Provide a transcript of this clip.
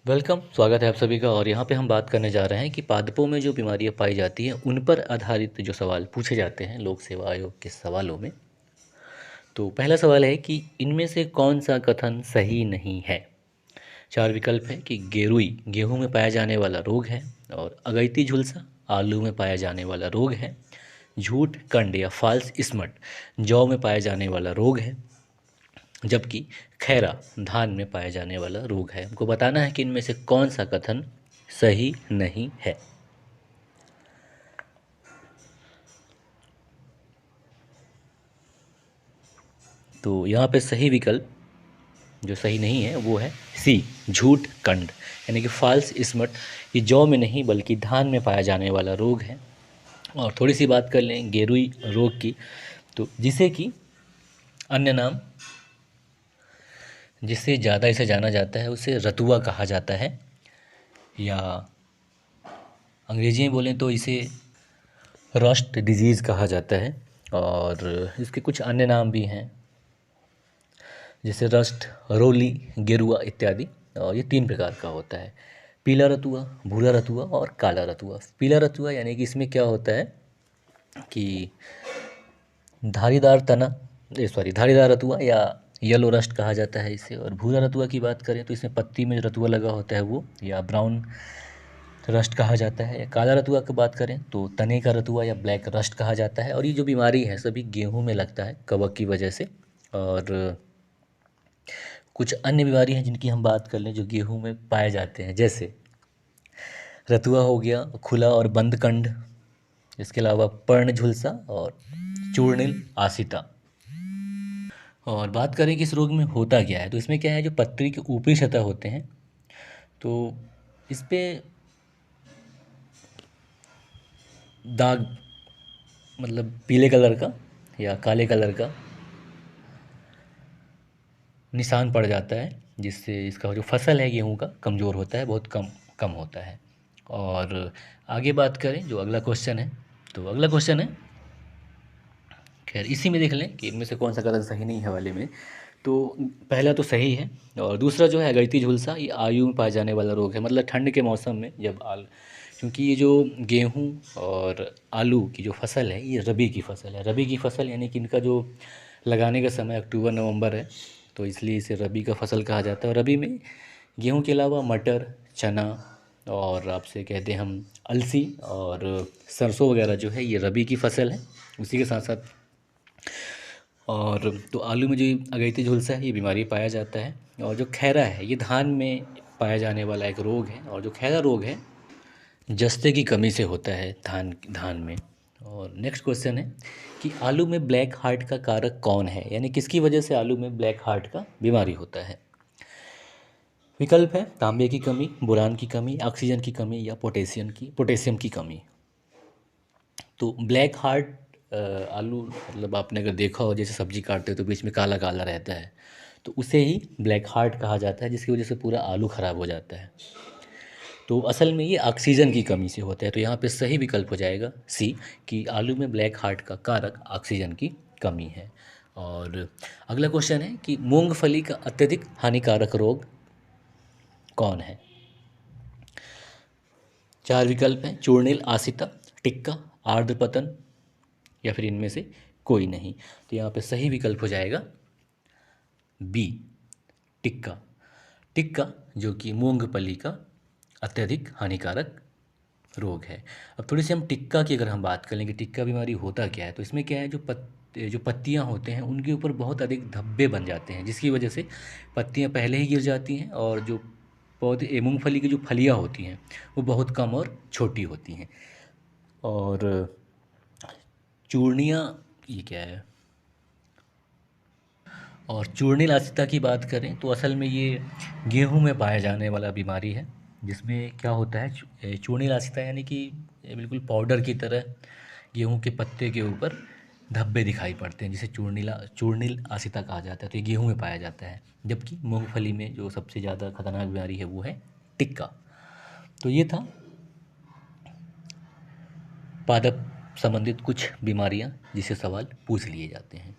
Welcome, स्वागत है आप सभी का। और यहाँ पे हम बात करने जा रहे हैं कि पादपों में जो बीमारियाँ पाई जाती हैं उन पर आधारित जो सवाल पूछे जाते हैं लोक सेवा आयोग के सवालों में। तो पहला सवाल है कि इनमें से कौन सा कथन सही नहीं है। चार विकल्प है कि गेरुई गेहूं में पाया जाने वाला रोग है, और अगैती झुलसा आलू में पाया जाने वाला रोग है, झूठ कंड या फाल्स स्मट जौ में पाया जाने वाला रोग है, जबकि खैरा धान में पाया जाने वाला रोग है। हमको बताना है कि इनमें से कौन सा कथन सही नहीं है। तो यहाँ पे सही विकल्प जो सही नहीं है वो है सी, झूठ कंड, यानी कि फाल्स स्मट। ये जौ में नहीं बल्कि धान में पाया जाने वाला रोग है। और थोड़ी सी बात कर लें गेरुई रोग की, तो जिसे कि अन्य नाम जिससे ज़्यादा इसे जाना जाता है उसे रतुआ कहा जाता है, या अंग्रेजी में बोलें तो इसे रस्ट डिजीज़ कहा जाता है। और इसके कुछ अन्य नाम भी हैं जैसे रस्ट, रोली, गेरुआ इत्यादि। और ये तीन प्रकार का होता है: पीला रतुआ, भूरा रतुआ और काला रतुआ। पीला रतुआ यानी कि इसमें क्या होता है कि धारीदार तना, धारीदार रतुआ या येलो रस्ट कहा जाता है इसे। और भूरा रतुआ की बात करें तो इसमें पत्ती में रतुआ लगा होता है वो, या ब्राउन रस्ट कहा जाता है। काला रतुआ की बात करें तो तने का रतुआ या ब्लैक रस्ट कहा जाता है। और ये जो बीमारी है सभी गेहूं में लगता है कवक की वजह से। और कुछ अन्य बीमारी हैं जिनकी हम बात कर लें जो गेहूं में पाए जाते हैं, जैसे रतुआ हो गया, खुला और बंद कंड, इसके अलावा पर्ण झुलसा और चूर्णिल आसिता। और बात करें कि इस रोग में होता क्या है, तो इसमें क्या है, जो पत्ती के ऊपरी सतह होते हैं तो इस पे दाग, मतलब पीले कलर का या काले कलर का निशान पड़ जाता है, जिससे इसका जो फसल है गेहूं का कमज़ोर होता है, बहुत कम कम होता है। और आगे बात करें जो अगला क्वेश्चन है, तो अगला क्वेश्चन है, खैर इसी में देख लें कि इनमें से कौन सा कथन सही नहीं है वाले में। तो पहला तो सही है, और दूसरा जो है अगैती झुलसा, ये आयु में पाए जाने वाला रोग है। मतलब ठंड के मौसम में जब क्योंकि ये जो गेहूं और आलू की जो फसल है ये रबी की फसल है। रबी की फसल यानी कि इनका जो लगाने का समय अक्टूबर नवंबर है, तो इसलिए इसे रबी का फसल कहा जाता है। और रबी में गेहूं के अलावा मटर, चना और आपसे कहते हैं हम अलसी और सरसों वगैरह जो है ये रबी की फसल है। उसी के साथ साथ और तो आलू में जो अगैती झुलसा है ये बीमारी पाया जाता है। और जो खैरा है ये धान में पाया जाने वाला एक रोग है। और जो खैरा रोग है जस्ते की कमी से होता है धान धान में। और नेक्स्ट क्वेश्चन है कि आलू में ब्लैक हार्ट का कारक कौन है, यानी किसकी वजह से आलू में ब्लैक हार्ट का बीमारी होता है। विकल्प है तांबे की कमी, बोरान की कमी, ऑक्सीजन की कमी या पोटेशियम की कमी। तो ब्लैक हार्ट आलू, मतलब आपने अगर देखा हो जैसे सब्जी काटते हो तो बीच में काला काला रहता है, तो उसे ही ब्लैक हार्ट कहा जाता है, जिसकी वजह से पूरा आलू ख़राब हो जाता है। तो असल में ये ऑक्सीजन की कमी से होता है। तो यहाँ पे सही विकल्प हो जाएगा सी, कि आलू में ब्लैक हार्ट का कारक ऑक्सीजन की कमी है। और अगला क्वेश्चन है कि मूंगफली का अत्यधिक हानिकारक रोग कौन है। चार विकल्प हैं: चूर्णिल आसिता, टिक्का, आर्द्रपतन या फिर इनमें से कोई नहीं। तो यहाँ पे सही विकल्प हो जाएगा बी, टिक्का। टिक्का जो कि मूंगफली का अत्यधिक हानिकारक रोग है। अब थोड़ी सी हम टिक्का की अगर हम बात करें कि टिक्का बीमारी होता क्या है, तो इसमें क्या है, जो पत्तियां होते हैं उनके ऊपर बहुत अधिक धब्बे बन जाते हैं, जिसकी वजह से पत्तियां पहले ही गिर जाती हैं। और जो पौधे मूंगफली की जो फलियां होती हैं वो बहुत कम और छोटी होती हैं। और चूर्णियाँ, ये क्या है, और चूर्णिल आसिता की बात करें तो असल में ये गेहूं में पाया जाने वाला बीमारी है, जिसमें क्या होता है, चूर्णिल आसिता यानी कि ये बिल्कुल पाउडर की तरह गेहूं के पत्ते के ऊपर धब्बे दिखाई पड़ते हैं, जिसे चूर्णिल आसिता कहा जाता है। तो ये गेहूं में पाया जाता है। जबकि मूंगफली में जो सबसे ज़्यादा खतरनाक बीमारी है वो है टिक्का। तो ये था पादप संबंधित कुछ बीमारियां जिसे सवाल पूछ लिए जाते हैं।